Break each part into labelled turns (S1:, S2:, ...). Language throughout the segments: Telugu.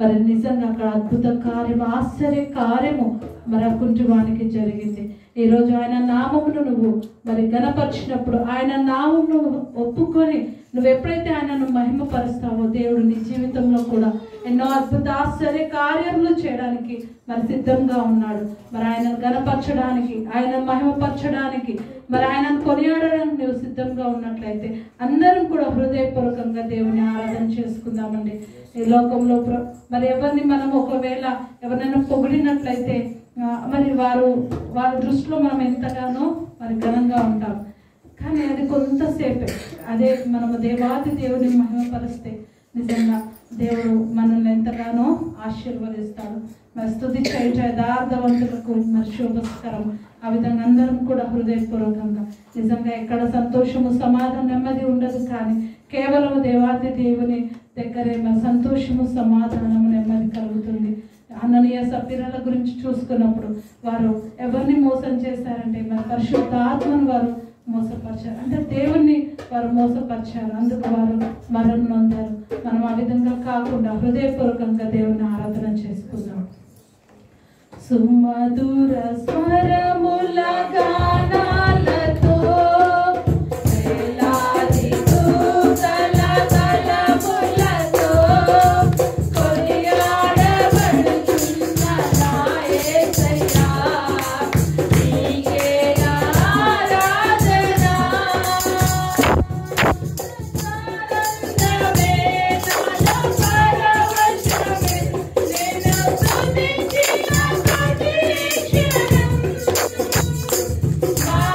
S1: మరి నిజంగా అక్కడ అద్భుత కార్యము, ఆశ్చర్య కార్యము మరి ఆ కుంటివానికి జరిగింది. ఈరోజు ఆయన నామమును నువ్వు మరి గణపరిచినప్పుడు, ఆయన నామమును ఒప్పుకొని నువ్వు ఎప్పుడైతే ఆయనను మహిమపరుస్తావో, దేవుడు నీ జీవితంలో కూడా ఎన్నో అద్భుత ఆశ్చర్య కార్యములు చేయడానికి మరి సిద్ధంగా ఉన్నాడు. మరి ఆయనను గణపరచడానికి, ఆయనను మహిమపరచడానికి, మరి ఆయనను కొనియాడడానికి నువ్వు సిద్ధంగా ఉన్నట్లయితే అందరం కూడా హృదయపూర్వకంగా దేవుని ఆరాధన చేసుకుందామండి. ఈ లోకంలో మరి ఎవరిని మనం ఒకవేళ ఎవరైనా పొగిడినట్లయితే మరి వారి దృష్టిలో మనం ఎంతగానో మరి ఘనంగా ఉంటాం. కానీ అది కొంతసేపే. అదే మనము దేవాది దేవుని మహిమపరిస్తే నిజంగా దేవుడు మనల్ని ఎంతగానో ఆశీర్వదిస్తాడు. మరి స్తుతి చేయుట యథార్థవంతులకు మరి శుభస్కరం. ఆ విధంగా అందరం కూడా హృదయపూర్వకంగా నిజంగా ఎక్కడ సంతోషము, సమాధానం, నెమ్మది ఉండదు. కానీ కేవలం దేవాది దేవుని దగ్గరే మరి సంతోషము, సమాధానము, నెమ్మది కలుగుతుంది. అననీయ సఫీరాల గురించి చూసుకున్నప్పుడు వారు ఎవరిని మోసం చేశారంటే మరి పరిశుద్ధాత్మను వారు మోసపరిచారు. అంటే దేవుణ్ణి వారు మోసపరిచారు, అందుకు వారు మరణం నొందారు. మనం ఆ విధంగా కాకుండా హృదయపూర్వకంగా దేవుని ఆరాధన చేసుకుందాం. సుమధుర స్వరముల గానాలతో
S2: Bye.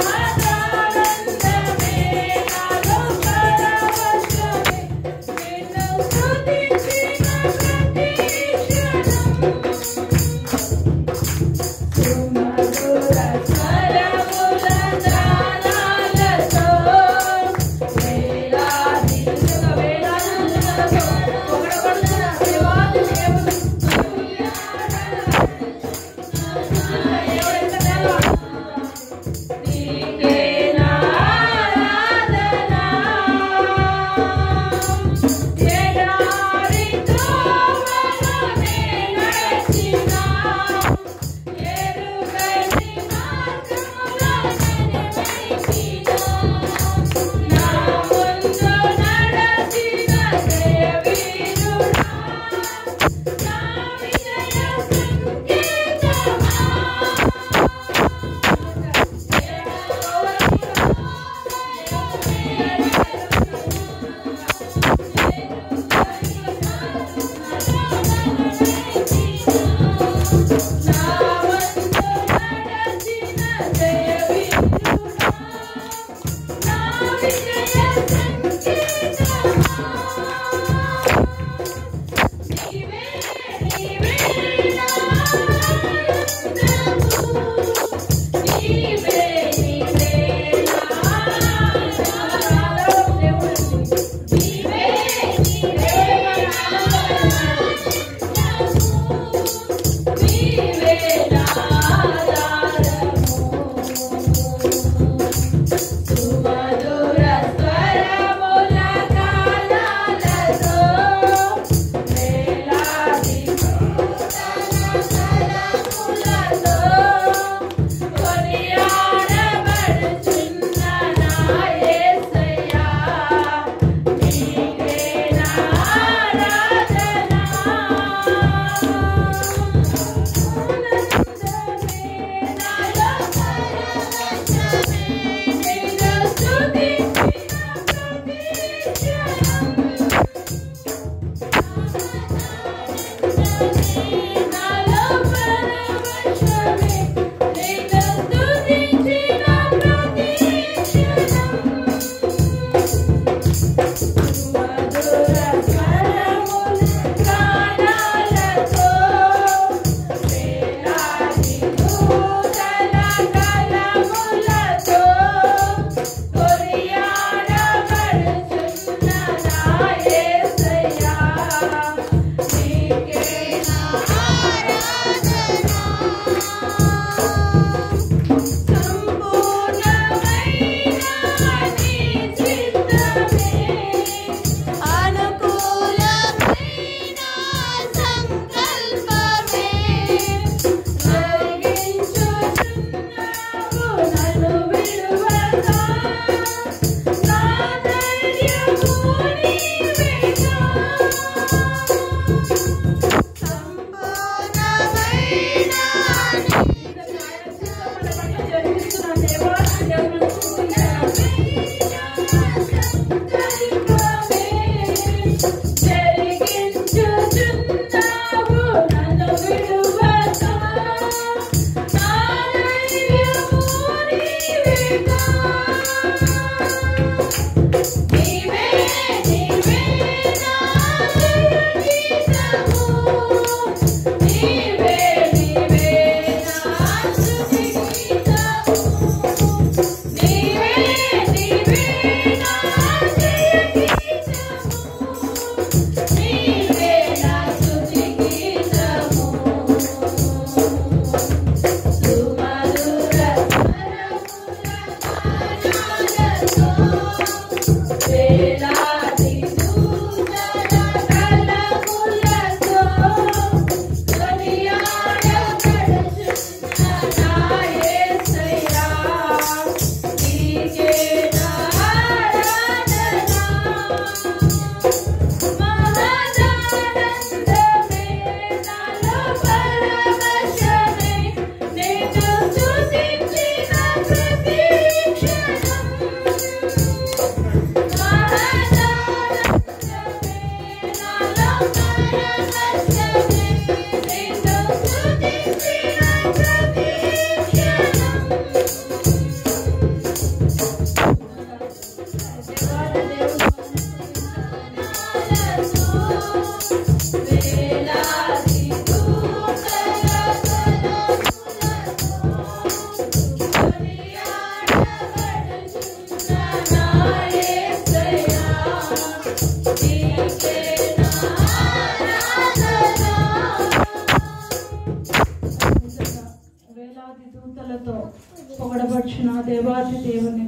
S1: పొగడబడుచున్న దేవాది దేవుని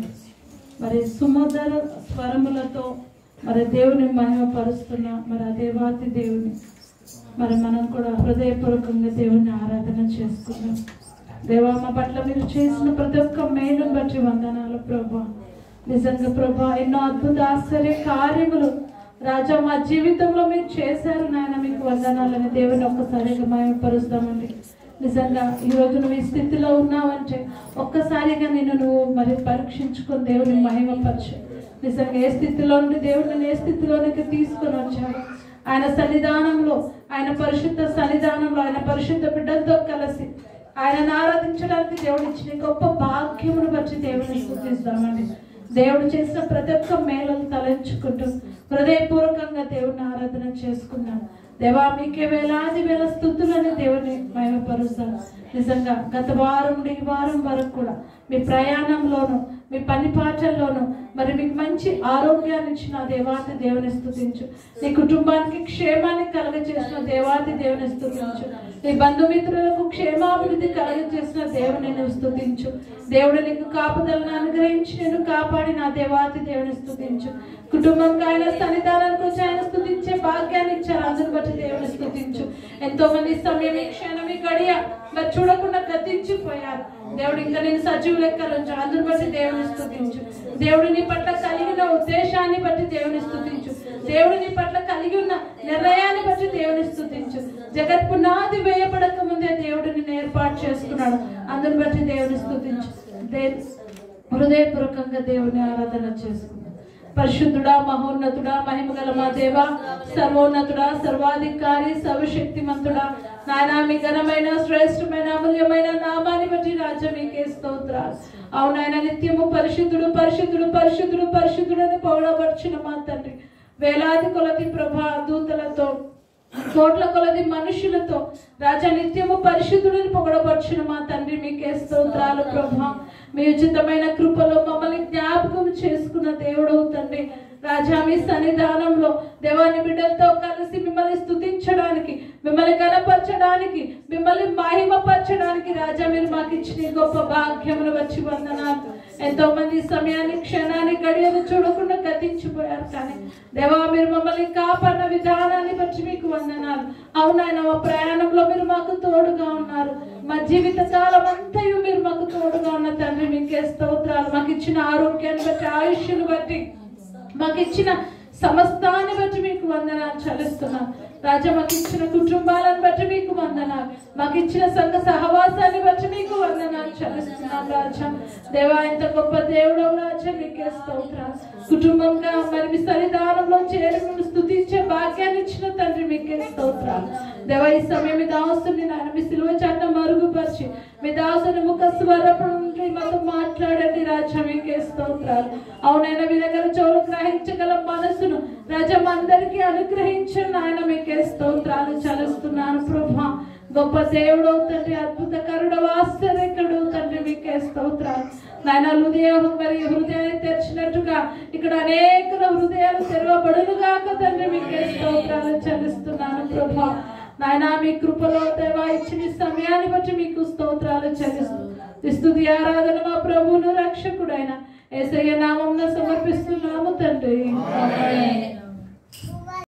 S1: మరి సుమధుర స్వరములతో మరి దేవుని మహిమపరుస్తున్న మరి ఆ దేవాది దేవుని మరి మనం కూడా హృదయపూర్వకంగా దేవుని ఆరాధన చేసుకుందాం. దేవా, మా పట్ల మీరు చేసిన ప్రతి ఒక్క మేలును బట్టి వందనాలు ప్రభా. నిజంగా ప్రభా, ఎన్నో అద్భుత ఆశ్చర్య కార్యములు రాజా మా జీవితంలో మీరు చేశారు నాయన. మీకు వందనాలని దేవుని ఒక్కసారిగా మహిమపరుస్తామండి. నిజంగా ఈరోజు నువ్వు ఈ స్థితిలో ఉన్నావంటే ఒక్కసారిగా నువ్వు మరి పరీక్షించుకొని దేవుని మహిమపరచు. నిజంగా ఏ స్థితిలో నుండి దేవుడిని ఏ స్థితిలోనికి తీసుకొని వచ్చాడు. ఆయన సన్నిధానంలో, ఆయన పరిశుద్ధ సన్నిధానంలో, ఆయన పరిశుద్ధ బిడ్డలతో కలిసి ఆయనను ఆరాధించడానికి దేవుడు ఇచ్చిన గొప్ప భాగ్యమును బట్టి దేవుని స్తుతిస్తామండి. దేవుడు చేసిన ప్రతి ఒక్క మేలును తలంచుకుంటూ హృదయపూర్వకంగా దేవుని ఆరాధన చేసుకున్నాం. దేవా, మీకే వేలాది వేల స్తుతులని దేవుని మహిమపరుస్తాను. నిజంగా గత వారం నుండి ఈ వారం వరకు కూడా మీ ప్రయాణంలోను, మీ పని పాటల్లోనూ మరి మీకు మంచి ఆరోగ్యాన్ని ఇచ్చిన దేవాది దేవుని స్తుతించు. నీ కుటుంబానికి క్షేమాన్ని కలగజేసిన దేవాది దేవుని స్తుతించు. నీ బంధుమిత్రులకు క్షేమాభివృద్ధి కలగజేసిన దేవుని నువ్వు స్తుతించు. దేవుడు నీకు కాపుదలను అనుగ్రహించి నేను కాపాడి నా దేవాది దేవుని స్తుతించు. కుటుంబంగా ఆయన సన్నిధానానికి వచ్చి ఆయన స్తుతించే భాగ్యాన్ని ఇచ్చారు. అందుని బట్టి దేవుని స్తుతించు. ఎంతో మంది సమయం, ఈ క్షణం, ఈ గడియ మరి చూడకుండా గతించిపోయారు. దేవుడు ఇంకా నేను సజీవ లెక్కలు ఉంచాడు. అందుని బట్టి దేవుని స్తుతించు. దేవుడు నీ పట్ల కలిగిన ఉద్దేశాన్ని బట్టి దేవుని స్తుతించు. దేవుడు నీ పట్ల కలిగి ఉన్న నిర్ణయాన్ని బట్టి దేవుని స్తుతించు. జగత్ పునాది వేయబడక ముందే దేవుడు నిన్ను ఏర్పాటు చేసుకున్నాడు. అందుని బట్టి దేవుని స్తుతించు. హృదయపూర్వకంగా దేవుని ఆరాధన చేసుకున్నాడు. పరిశుద్ధుడా, మహోన్నతుడా, మహిమగల మా దేవ, సర్వోన్నతుడా, సర్వాధికారి, సర్వశక్తిమంతుడా, నాయనా మీ ఘనమైన శ్రేష్టమైన అమూల్యమైన నామాన్ని బట్టి రాజా మీకే స్తోత్రాలు. అవునాయన, నిత్యము పరిశుద్ధుడు పరిశుద్ధుడు పరిశుద్ధుడు పరిశుద్ధుడు అని పొగడబడుచున్న మా తండ్రి, వేలాది కొలది ప్రభా దూతలతో, కోట్ల కొలది మనుషులతో రాజా నిత్యము పరిశుద్ధుడిని పొగడబడుచున్న మా తండ్రి మీకే స్తోత్రాలు ప్రభా. మీ ఉచితమైన కృపలో మమ్మల్ని జ్ఞాపకం చేసుకున్న దేవుడు తండ్రి రాజా, మీ సన్నిధానంలో దేవాని బిడ్డలతో కలిసి మిమ్మల్ని స్తుతించడానికి, మిమ్మల్ని గణపరచడానికి, మిమ్మల్ని మహిమపరచడానికి రాజా మీరు మాకు ఇచ్చిన గొప్ప భాగ్యమును వచ్చి వందనాలు. ఎంతో మంది సమయాన్ని, క్షణాన్ని, గడియను చూడకుండా గతించిపోయారు. కానీ దేవా మీరు మమ్మల్ని కాపాడిన విధానాన్ని బట్టి మీకు వందనాలు. అవునాయన, మా ప్రయాణంలో మీరు మాకు తోడుగా ఉన్నారు. మా జీవిత కాలం అంతయు మీరు మాకు తోడుగా ఉన్న తండ్రి మీకే స్తోత్రాలు. మాకు ఇచ్చిన ఆరోగ్యాన్ని బట్టి, ఆయుష్ను బట్టి, మాకు ఇచ్చిన సమస్తాన్ని బట్టి మీకు వందనాలు చెల్లిస్తున్నాం రాజా. మాకు ఇచ్చిన కుటుంబాలను బట్టి మీకు వందనాలు, మాకు ఇచ్చిన సంఘ సహవాసాన్ని బట్టి మీకు వందనాలు చెల్లిస్తున్నాం రాజా. దేవా ఎంత గొప్ప దేవుడు రాజా, మీకే స్తోత్రాలు. కుటుంబంగా మరి మీ సన్నిధానంలో చేరి స్తుతించే భాగ్యాన్ని ఇచ్చిన తండ్రి మీకే స్తోత్రాలు. దేవా ఈ సమయం మీ దాసుని నాయన మీ సిలువ చాటున మరుగుపరిచి మీ దాసుని ముఖ స్వరూపం నుండి మాతో మాట్లాడండి రాజా, మీకే స్తోత్రాలు. అవునైనా మీ దగ్గర చెవులు గ్రహించగల మనసును రాజా మా అందరికీ అనుగ్రహించండి ఆయన, మీకే స్తోత్రాలు చెల్లిస్తున్నాను ప్రభా. గొప్ప దేవుడు తండ్రి, అద్భుతకరుడు, ఆశ్చర్యకరుడు తండ్రి మీకే స్తోత్రాలు నాయన. హృదయాన్ని తెరిచినట్టుగా ఇక్కడ అనేక హృదయాలు తెరవబడునుగాక తండ్రి మీకే స్తోత్రాలు చెల్లిస్తున్నాను ప్రభా. నాయన మీ కృపలో దేవా ఇచ్చిన సమయాన్ని బట్టి మీకు స్తోత్రాలు చెల్లిస్తూ స్తుతి ఆరాధన మా ప్రభువును రక్షకుడైన యేసయ్య నామమున సమర్పిస్తూ